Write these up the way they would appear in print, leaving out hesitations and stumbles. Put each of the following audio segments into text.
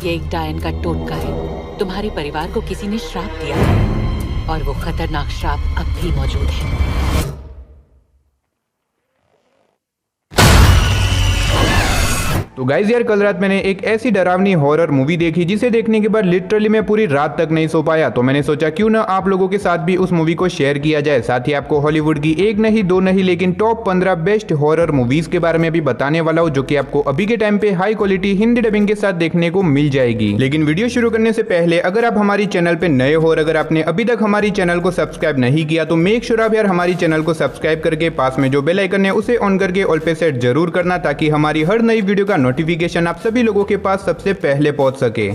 ये एक डायन का टोटका है। तुम्हारे परिवार को किसी ने श्राप दिया है और वो खतरनाक श्राप अब भी मौजूद है। तो गाइस यार, कल रात मैंने एक ऐसी डरावनी हॉरर मूवी देखी जिसे देखने के बाद लिटरली मैं पूरी रात तक नहीं सो पाया। तो मैंने सोचा क्यों ना आप लोगों के साथ भी उस मूवी को शेयर किया जाए। साथ ही आपको हॉलीवुड की एक नहीं दो नहीं लेकिन टॉप 15 बेस्ट हॉरर मूवीज के बारे में भी बताने वाला हूँ, जो कि आपको अभी के टाइम पे हाई क्वालिटी हिंदी डबिंग के साथ देखने को मिल जाएगी। लेकिन वीडियो शुरू करने से पहले अगर आप हमारी चैनल पे नए हो और अगर आपने अभी तक हमारी चैनल को सब्सक्राइब नहीं किया तो मेक श्योर आप यार हमारी चैनल को सब्सक्राइब करके पास में जो बेल आइकन है उसे ऑन करके ऑल पे सेट जरूर करना, ताकि हमारी हर नई वीडियो का नोटिफिकेशन आप सभी लोगों के पास सबसे पहले पहुंच सके।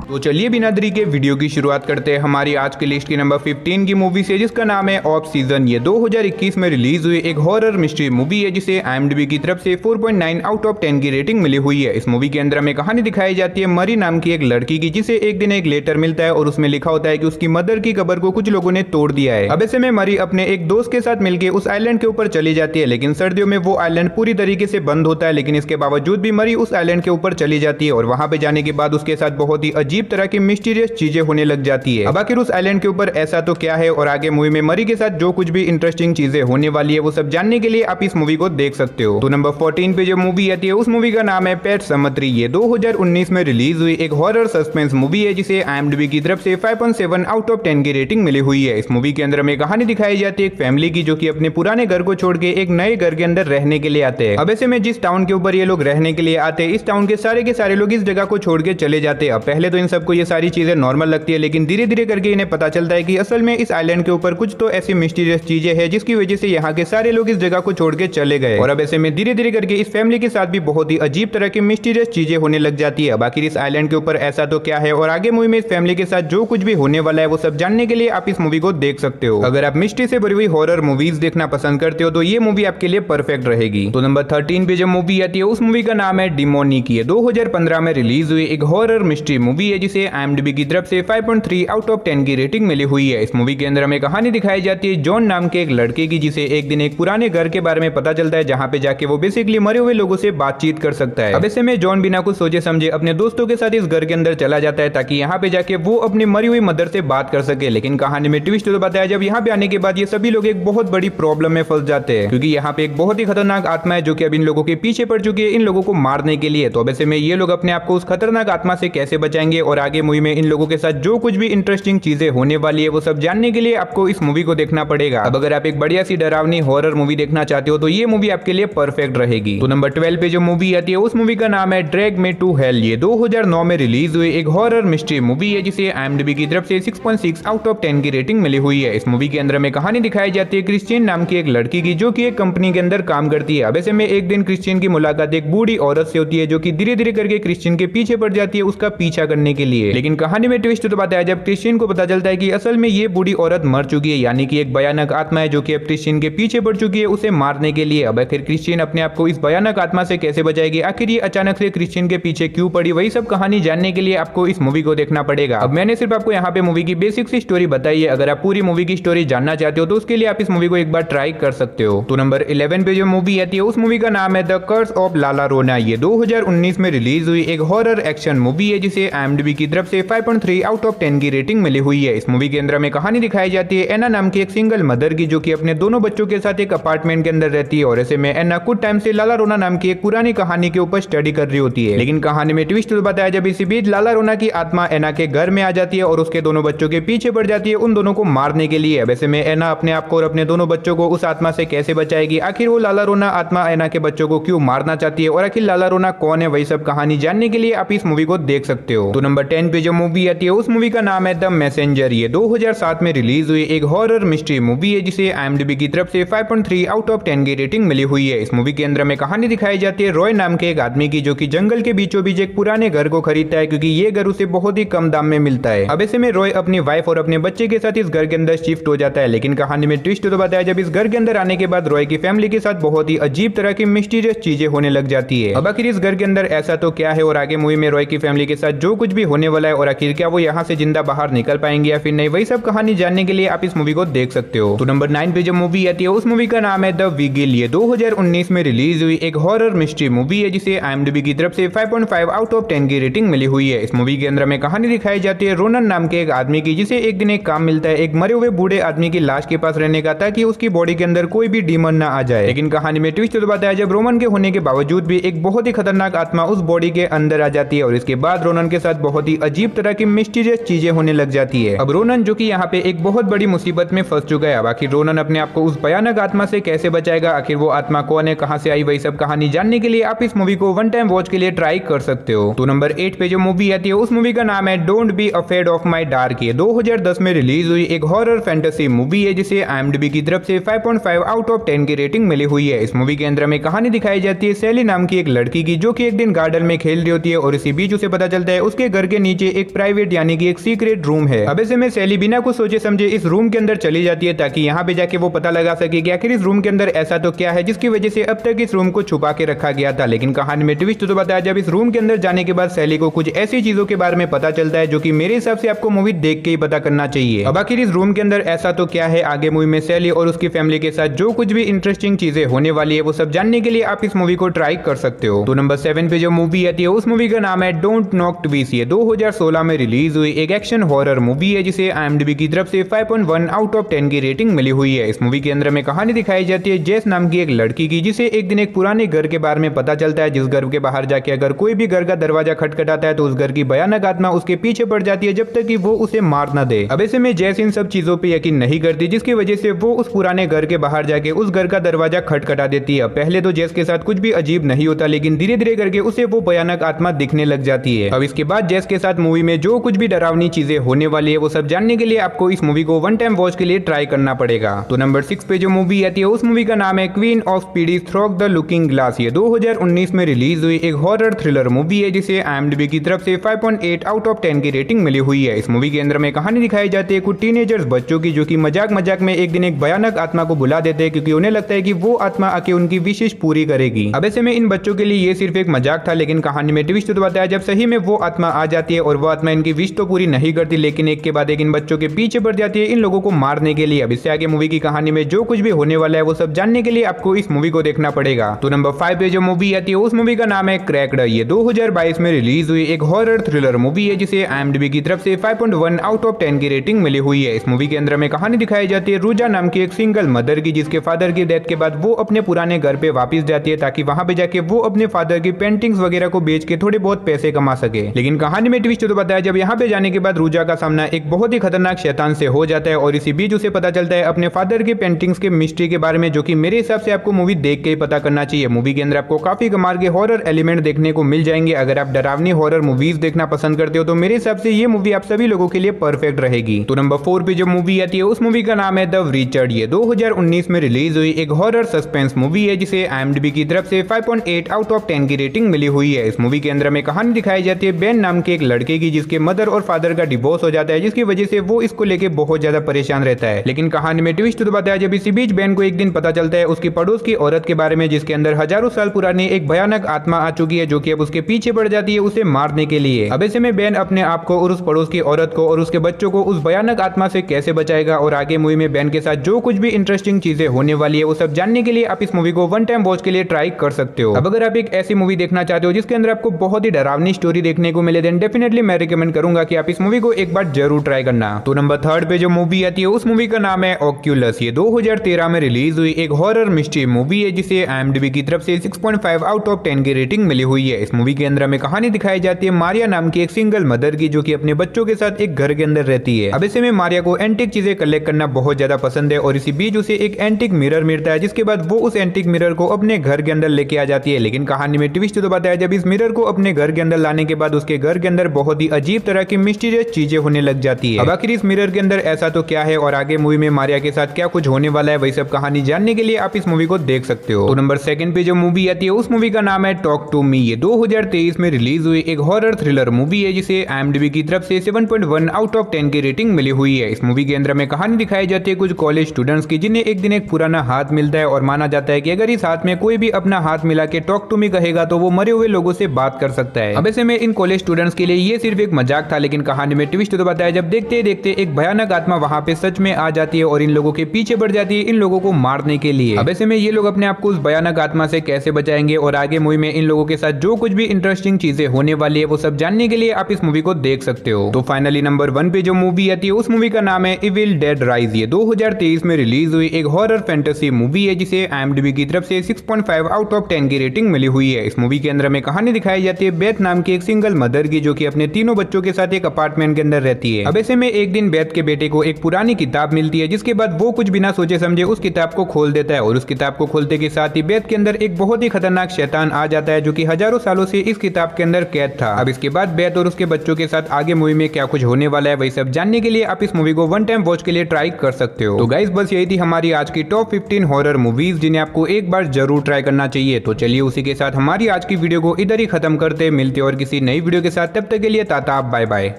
तो चलिए बिना देरी के वीडियो की शुरुआत करते हैं हमारी आज की लिस्ट की नंबर 15 की मूवी से, जिसका नाम है ऑफ सीजन। ये 2021 में रिलीज हुई एक हॉरर मिस्ट्री मूवी है जिसे IMDb की तरफ से 4.9 आउट ऑफ 10 की रेटिंग मिली हुई है। इस मूवी के अंदर में कहानी दिखाई जाती है मरी नाम की एक लड़की की, जिसे एक दिन एक लेटर मिलता है और उसमें लिखा होता है कि उसकी मदर की कब्र को कुछ लोगों ने तोड़ दिया है। अब ऐसे में मरी अपने एक दोस्त के साथ मिलकर उस आइलैंड के ऊपर चली जाती है, लेकिन सर्दियों में वो आइलैंड पूरी तरीके से बंद होता है। लेकिन इसके बावजूद भी मरी उस आइलैंड के ऊपर चली जाती है और वहां पे जाने के बाद उसके साथ बहुत ही अजीब तरह की मिस्टीरियस चीजें होने लग जाती है। अब आखिर उस आइलैंड के ऊपर ऐसा तो क्या है और आगे मूवी में मरी के साथ जो कुछ भी इंटरेस्टिंग चीजें होने वाली है वो सब जानने के लिए आप इस मूवी को देख सकते हो। तो नंबर 14 पे जो मूवी आती है उस मूवी का नाम है पेट सेमेटरी। ये 2019 में रिलीज हुई एक हॉरर सस्पेंस मूवी है जिसे IMDb की तरफ से 5.7 आउट ऑफ 10 की रेटिंग मिली हुई है। इस मूवी के अंदर में कहानी दिखाई जाती है एक फैमिली की, जो कि अपने पुराने घर को छोड़ के एक नए घर के अंदर रहने के लिए आते हैं। अब ऐसे में जिस टाउन के ऊपर ये लोग रहने के लिए आते हैं, इस टाउन के सारे लोग इस जगह को छोड़ के चले जाते हैं। अब पहले तो इन सबको ये सारी चीजें नॉर्मल लगती है, लेकिन धीरे धीरे करके इन्हें पता चलता है कि असल में इस आइलैंड के ऊपर कुछ तो ऐसी मिस्टीरियस चीजें हैं जिसकी वजह से यहाँ के सारे लोग इस जगह को छोड़ के चले गए। और अब ऐसे में धीरे धीरे करके इस फैमिली के साथ भी बहुत ही अजीब तरह की मिस्टीरियस चीजें होने लग जाती है। बाकी इस आइलैंड के ऊपर ऐसा तो क्या है और आगे मूवी में इस फैमिली के साथ जो कुछ भी होने वाला है वो सब जानने के लिए आप इस मूवी को देख सकते हो। अगर आप मिस्ट्री से भरी हुई हॉरर मूवीज देखना पसंद करते हो तो ये मूवी आपके लिए परफेक्ट रहेगी। तो नंबर 13 पे जो मूवी आती है उस मूवी का नाम है डिमोनिक। ये 2015 में रिलीज हुई एक हॉरर मिस्ट्री मूवी है जिसे IMDb की तरफ से 5.3 आउट ऑफ 10 की रेटिंग मिली हुई है। इस मूवी के अंदर हमें कहानी दिखाई जाती है जॉन नाम के एक लड़के की, जिसे एक दिन एक पुराने घर के बारे में पता चलता है, जहां पे जाके वो बेसिकली मरे हुए लोगों से बातचीत कर सकता है। अब ऐसे में जॉन बिना कुछ सोचे समझे अपने दोस्तों के साथ इस घर के अंदर चला जाता है ताकि यहाँ पे जाके वो अपनी मरी हुई मदर से बात कर सके। लेकिन कहानी में ट्विस्ट तो बताया, जब यहाँ पे आने के बाद ये सभी लोग एक बहुत बड़ी प्रॉब्लम में फंस जाते हैं, क्योंकि यहाँ पे एक बहुत ही खतरनाक आत्मा है जो कि अब इन लोगों के पीछे पड़ चुकी है इन लोगों को मारने के लिए। तो अब ऐसे में ये लोग अपने आप को उस खतरनाक आत्मा से कैसे बचाएंगे और आगे मूवी में इन लोगों के साथ जो कुछ भी इंटरेस्टिंग चीजें होने वाली है वो सब जानने के लिए आपको इस मूवी को देखना पड़ेगा। अब अगर आप एक बढ़िया सी डरावनी हॉरर मूवी देखना चाहते हो तो ये मूवी आपके लिए परफेक्ट रहेगी। तो नंबर 12 पे जो मूवी आती है उस मूवी का नाम है ड्रैग मी टू हेल। ये 2009 में रिलीज हुई एक हॉरर मिस्ट्री मूवी है जिसे IMDb की तरफ से 6.6 आउट ऑफ 10 की रेटिंग मिली हुई है। इस मूवी के अंदर में कहानी दिखाई जाती है क्रिश्चियन नाम की एक लड़की की, जो कि एक कंपनी के अंदर काम करती है। अब ऐसे में एक दिन क्रिश्चियन की मुलाकात एक बूढ़ी औरत से होती है, जो कि धीरे धीरे करके क्रिश्चियन के पीछे पड़ जाती है उसका पीछा करने के लिए। लेकिन कहानी में ट्विस्ट तो बताया, जब क्रिश्चियन को पता चलता है कि असल में ये बूढ़ी औरत मर चुकी है, यानी कि एक भयानक आत्मा है जो कि अब क्रिश्चियन के पीछे पड़ चुकी है उसे मारने के लिए। अब आखिर क्रिश्चियन अपने आप को इस भयानक आत्मा से कैसे बचाएगी, आखिर ये अचानक से क्रिश्चियन के पीछे क्यों पड़ी, वही सब कहानी जानने के लिए आपको इस मूवी को देखना पड़ेगा। अब मैंने सिर्फ आपको यहाँ पे मूवी की बेसिक सी स्टोरी बताई है। अगर आप पूरी मूवी की स्टोरी जानना चाहते हो तो उसके लिए आप इस मूवी को एक बार ट्राई कर सकते हो। तो नंबर 11 पे जो मूवी आती है उस मूवी का नाम है the curse of la llorona। ये 2019 में रिलीज हुई एक हॉरर एक्शन मूवी है जिसे IMDb की तरफ से 5.3 आउट ऑफ 10 की रेटिंग मिली हुई है। इस मूवी के अंदर में कहानी दिखाई जाती है एना नाम की एक सिंगल मदर की, जो कि अपने दोनों बच्चों के साथ एक अपार्टमेंट के अंदर रहती है। और ऐसे में एना कुछ टाइम से ला llorona नाम की एक पुरानी कहानी के ऊपर स्टडी कर रही होती है। लेकिन कहानी में ट्विस्ट तो बताया, जब इसी बीच ला llorona की आत्मा एना के घर में आ जाती है और उसके दोनों बच्चों के पीछे पड़ जाती है उन दोनों को मारने के लिए। वैसे में एना अपने आप को और अपने दोनों बच्चों को उस आत्मा से कैसे बचाएगी, आखिर वो ला llorona आत्मा एना के बच्चों को क्यों मारना चाहती है और आखिर ला llorona कौन है, वही सब कहानी जानने के लिए आप इस मूवी को देख सकते हो। तो नंबर 10 पे जो मूवी आती है उस मूवी का नाम है द मैसेंजर। ये 2007 में रिलीज हुई एक हॉरर मिस्ट्री मूवी है जिसे IMDb की तरफ से 5.3 आउट ऑफ 10 की रेटिंग मिली हुई है। इस मूवी के अंदर में कहानी दिखाई जाती है रॉय नाम के एक आदमी की, जो कि जंगल के बीचों बीच एक पुराने घर को खरीदता है, क्योंकि ये घर उसे बहुत ही कम दाम में मिलता है। अब ऐसे में रॉय अपनी वाइफ और अपने बच्चे के साथ इस घर के अंदर शिफ्ट हो जाता है। लेकिन कहानी में ट्विस्ट तो बताया, जब इस घर के अंदर आने के बाद रॉय की फैमिली के साथ बहुत ही अजीब तरह की मिस्टीरियस चीजें होने लग जाती है। अब आखिर इस घर के अंदर ऐसा तो क्या है और आगे मूवी में रॉय की फैमिली के साथ जो कुछ भी होने वाला है और आखिर क्या वो यहाँ से जिंदा बाहर निकल पाएंगे या फिर नहीं, वही सब कहानी जानने के लिए आप इस मूवी को देख सकते हो। तो नंबर 9 पे जो मूवी आती है उस मूवी का नाम है द विगिल। ये 2019 में रिलीज हुई एक हॉरर मिस्ट्री मूवी है जिसे IMDb की तरफ से 5.5 आउट ऑफ 10 की रेटिंग मिली हुई है। इस मूवी के अंदर में कहानी दिखाई जाती है रोनन नाम के एक आदमी की, जिसे एक दिन एक काम मिलता है एक मरे हुए बूढ़े आदमी की लाश के पास रहने का, ताकि उसकी बॉडी के अंदर कोई भी डीमन ना आ जाए। लेकिन कहानी में ट्विस्ट तो बताया जब रोमन के होने के बावजूद भी एक बहुत ही खतरनाक आत्मा उस बॉडी के अंदर आ जाती है और इसके बाद रोनन के साथ बहुत ही अजीब तरह की मिस्टीरियस चीजें होने लग जाती है। अब रोनन जो कि यहाँ पे एक बहुत बड़ी मुसीबत में फंस चुका है। अब आखिर रोनन अपने आप को उस भयानक आत्मा से कैसे बचाएगा, आखिर वो आत्मा कौन है, कहां से आई, वही सब कहानी जानने के लिए आप इस मूवी को वन टाइम वॉच के लिए ट्राई कर सकते हो। तो नंबर 8 पे जो मूवी आती है उस मूवी का नाम है don't be afraid of my dark. ये 2010 में रिलीज हुई एक हॉरर फैंटेसी मूवी है जिसे IMDb की तरफ से 5.5 आउट ऑफ 10 की रेटिंग मिली हुई है। इस मूवी के अंदर में कहानी दिखाई जाती है सैली नाम की एक लड़की की, जो कि एक दिन गार्डन में खेल रही होती है और इसी बीच उसे पता चलता है उसके घर के नीचे एक प्राइवेट यानी कि एक सीक्रेट रूम है। अब ऐसे में सैली बिना कुछ सोचे समझे इस रूम के अंदर चली जाती है ताकि यहाँ पे जाके वो पता लगा सके कि आखिर इस रूम के अंदर ऐसा तो क्या है जिसकी वजह से अब तक इस रूम को छुपा के रखा गया था। लेकिन कहानी में ट्विस्ट तो बताया जब इस रूम के अंदर जाने के बाद सैली को कुछ ऐसी चीजों के बारे में पता चलता है जो कि मेरे हिसाब से आपको मूवी देख के ही पता करना चाहिए। अब आखिर इस रूम के अंदर ऐसा तो क्या है, आगे मूवी में सैली और उसकी फैमिली के साथ जो कुछ भी इंटरेस्टिंग चीजें होने वाली है वो सब जानने के लिए आप इस मूवी को ट्राई कर सकते हो। तो नंबर 7 पे जो मूवी आती है उस मूवी का नाम है डोंट नॉक ट्विस्ट। ये 2016 में रिलीज हुई एक एक्शन हॉरर मूवी है जिसे IMDb की तरफ से 5.1 आउट ऑफ 10 की रेटिंग मिली हुई है। इस मूवी के अंदर में कहानी दिखाई जाती है जेस नाम की एक लड़की की, जिसे एक दिन एक पुराने घर के बारे में पता चलता है, जिस घर के बाहर जाके अगर कोई भी घर का दरवाजा खटखटाता है तो उस घर की भयानक आत्मा उसके पीछे पड़ जाती है जब तक कि वो उसे मार ना दे। अब ऐसे में जेस इन सब चीजों पे यकीन नहीं करती, जिसकी वजह से वो उस पुराने घर के बाहर जाके उस घर का दरवाजा खटखटा देती है। पहले तो जेस के साथ कुछ भी अजीब नहीं होता, लेकिन धीरे धीरे करके उसे वो भयानक आत्मा दिखने लग जाती है। अब इसके बाद जेस के साथ मूवी में जो कुछ भी डरावनी चीजें होने वाली है वो सब जानने के लिए आपको इस मूवी को वन टाइम वॉच के लिए ट्राई करना पड़ेगा। तो नंबर 6 पे जो मूवी आती है उस मूवी का नाम है queen of speedy through the looking glass. ये 2019 में रिलीज हुई एक हॉरर थ्रिलर मूवी है जिसे IMDb की तरफ से 5.8 आउट ऑफ 10 की रेटिंग मिली हुई है। इस मूवी के अंदर में कहानी दिखाई जाती है कुछ टीनेजर्स बच्चों की, जो कि मजाक मजाक में एक दिन एक भयानक आत्मा को बुला देते हैं क्योंकि उन्हें लगता है कि वो आत्मा आके उनकी विशेष पूरी करेगी। अब ऐसे में इन बच्चों के लिए ये सिर्फ एक मजाक था, लेकिन कहानी में ट्विस्ट तो बताया जब सही में वो आत्मा आ जाती है और वो आत्मा इनकी विश तो पूरी नहीं करती, लेकिन एक के बाद एक इन बच्चों के पीछे पड़ जाती है इन लोगों को मारने के लिए। अब इससे आगे मूवी की कहानी में जो कुछ भी होने वाला है वो सब जानने के लिए आपको इस मूवी को देखना पड़ेगा। तो नंबर 5 पे जो मूवी आती है उस मूवी का नाम है क्रैक्ड। ये 2022 में रिलीज हुई एक हॉरर थ्रिलर मूवी है जिसे IMDb की तरफ से 5.1 आउट ऑफ 10 की रेटिंग मिली हुई है। इस मूवी के अंदर में कहानी दिखाई जाती है रूजा नाम की एक सिंगल मदर की, जिसके फादर की डेथ के बाद वो अपने पुराने घर पे वापस जाती है ताकि वहां पे जाके वो अपने फादर की पेंटिंग्स वगैरह को बेच के थोड़े बहुत पैसे कमा सके। लेकिन कहानी में ट्विस्ट तो बताया जब यहाँ पे जाने के बाद रूजा का सामना एक बहुत ही खतरनाक शैतान से हो जाता है और इसी बीच उसे पता चलता है अपने फादर की पेंटिंग्स के मिस्ट्री के बारे में, जो कि मेरे हिसाब से आपको मूवी देख के ही पता करना चाहिए। मूवी के अंदर आपको काफी कमाल के हॉरर एलिमेंट देखने को मिल जाएंगे। अगर आप डरावनी हॉरर मूवीज देखना पसंद करते हो तो मेरे हिसाब से ये मूवी आप सभी लोगों के लिए परफेक्ट रहेगी। तो नंबर 4 पे जो मूवी आती है उस मूवी का नाम है द रिचर्ड। ये 2019 में रिलीज हुई एक हॉरर सस्पेंस मूवी है जिसे IMDb की तरफ से 5.8 आउट ऑफ 10 की रेटिंग मिली हुई है। इस मूवी के अंदर में कहानी दिखाई जाती है बेन नाम के एक लड़के की, जिसके मदर और फादर का डिवोर्स हो जाता है, जिसकी वजह से वो इसको लेके बहुत ज्यादा परेशान रहता है। लेकिन कहानी में ट्विस्ट तो बताया जब इसी बीच बेन को एक दिन पता चलता है उसकी पड़ोस की औरत के बारे में, जिसके अंदर हजारों साल पुरानी एक भयानक आत्मा आ चुकी है, जो कि अब उसके पीछे पड़ जाती है उसे मारने के लिए। अब ऐसे में बेन अपने आप को और उस पड़ोस की औरत को और उसके बच्चों को उस भयानक आत्मा से कैसे बचाएगा और आगे मूवी में बेन के साथ जो कुछ भी इंटरेस्टिंग चीजें होने वाली है वो सब जानने के लिए आप इस मूवी को वन टाइम वॉच के लिए ट्राई कर सकते हो। अब अगर आप एक ऐसी मूवी देखना चाहते हो जिसके अंदर आपको बहुत ही डरावनी स्टोरी देखने को मिले, देन डेफिनेटली मैं रिकमेंड करूंगा कि आप इस मूवी को एक बार जरूर ट्राई करना। तो नंबर 3 पे जो मूवी आती है उस मूवी का नाम है ऑक्यूलस। ये 2013 में रिलीज हुई एक हॉरर मिस्ट्री मूवी है जिसे IMDb की तरफ से 6.5 आउट ऑफ 10 की रेटिंग मिली हुई है। इस मूवी के अंदर में कहानी दिखाई जाती है मारिया नाम की एक सिंगल मदर की, जो कि अपने बच्चों के साथ एक घर के अंदर रहती है। अब ऐसे में मारिया को एंटिक चीजें कलेक्ट करना बहुत ज्यादा पसंद है और इसी बीच उसे एक एंटिक मिरर मिलता है, जिसके बाद वो उस एंटिक मिरर को अपने घर के अंदर लेके आ जाती है। लेकिन कहानी में ट्विस्ट तो बताया जब इस मिरर को अपने घर के अंदर लाने के बाद उसके घर के अंदर बहुत ही अजीब तरह की मिस्टीरियस चीजें होने लग जाती है। अब आखिर इस मिरर के अंदर ऐसा तो क्या है और आगे मूवी में मारिया के साथ क्या कुछ होने वाला है, वही सब कहानी जानने के लिए आप इस मूवी को देख सकते हो। तो नंबर 2 पे जो मूवी आती है उस मूवी का नाम है टॉक टू मी। ये 2023 में रिलीज हुई एक हॉरर थ्रिलर मूवी है जिसे IMDb की तरफ से 7.1 आउट ऑफ 10 की रेटिंग मिली हुई है। इस मूवी के अंदर में कहानी दिखाई जाती है कुछ कॉलेज स्टूडेंट्स की, जिन्हें एक दिन एक पुराना हाथ मिलता है और माना जाता है कि अगर इस हाथ में कोई भी अपना हाथ मिला के टॉक टू मी कहेगा तो वो मरे हुए लोगों से बात कर सकता है। अब ऐसे में इन कॉलेज स्टूडेंट्स चिल्ड्रंस के लिए ये सिर्फ एक मजाक था, लेकिन कहानी में ट्विस्ट तो बताया जब देखते देखते एक भयानक आत्मा वहाँ पे सच में आ जाती है और इन लोगों के पीछे बढ़ जाती है इन लोगों को मारने के लिए। अब ऐसे में ये लोग अपने आप को उस भयानक आत्मा से कैसे बचाएंगे और आगे मूवी में इन लोगों के साथ जो कुछ भी इंटरेस्टिंग चीजें होने वाली है वो सब जानने के लिए आप इस मूवी को देख सकते हो। तो फाइनली नंबर 1 पे जो मूवी आती है उस मूवी का नाम है इविल डेड राइज। ये 2023 में रिलीज हुई एक हॉरर फैंटेसी मूवी है जिसे IMDb की तरफ से 6.5 आउट ऑफ 10 की रेटिंग मिली हुई है। इस मूवी के अंदर में कहानी दिखाई जाती है बेथ नाम की एक सिंगल मदर की, जो कि अपने तीनों बच्चों के साथ एक अपार्टमेंट के अंदर रहती है। अब ऐसे में एक दिन बेथ के बेटे को एक पुरानी किताब मिलती है, जिसके बाद वो कुछ बिना सोचे समझे उस किताब को खोल देता है और उस किताब को खोलते के साथ ही बेथ के अंदर एक बहुत ही खतरनाक शैतान आ जाता है, जो कि हजारों सालों से इस किताब के अंदर कैद था। अब इसके बाद बेथ और उसके बच्चों के साथ आगे मूवी में क्या कुछ होने वाला है वही सब जानने के लिए आप इस मूवी को वन टाइम वॉच के लिए ट्राई कर सकते हो। तो गाइस बस यही थी हमारी आज की टॉप 15 हॉरर मूवीज जिन्हें आपको एक बार जरूर ट्राई करना चाहिए। तो चलिए उसी के साथ हमारी आज की वीडियो को इधर ही खत्म करते, मिलते और किसी नई वीडियो के साथ, तब तक के लिए टाटा बाय बाय।